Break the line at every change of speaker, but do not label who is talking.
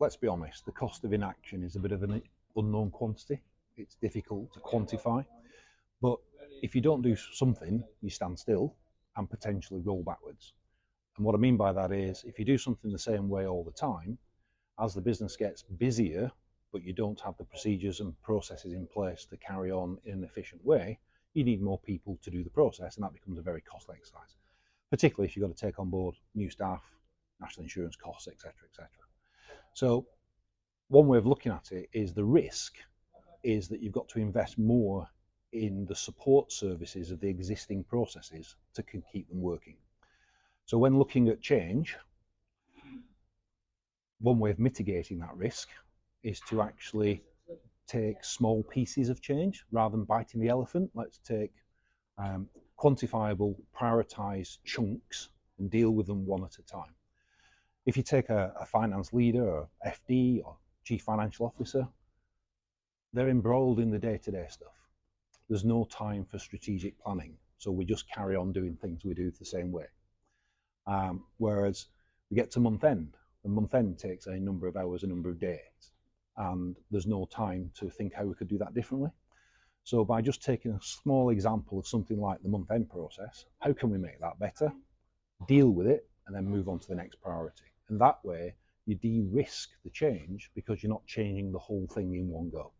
let's be honest, the cost of inaction is a bit of an unknown quantity. It's difficult to quantify, but if you don't do something, you stand still and potentially roll backwards. And what I mean by that is, if you do something the same way all the time, as the business gets busier, but you don't have the procedures and processes in place to carry on in an efficient way, you need more people to do the process, and that becomes a very costly exercise, particularly if you've got to take on board new staff, national insurance costs, etc., etc. So one way of looking at it is the risk is that you've got to invest more in the support services of the existing processes to keep them working. So when looking at change, one way of mitigating that risk is to actually take small pieces of change rather than biting the elephant. Let's take quantifiable, prioritized chunks and deal with them one at a time. If you take a finance leader or FD or chief financial officer, they're embroiled in the day-to-day stuff. There's no time for strategic planning, so we just carry on doing things we do the same way. Whereas we get to month end, and month end takes a number of hours, a number of days, and there's no time to think how we could do that differently. So by just taking a small example of something like the month end process, how can we make that better, deal with it, and then move on to the next priority? And that way you de-risk the change because you're not changing the whole thing in one go.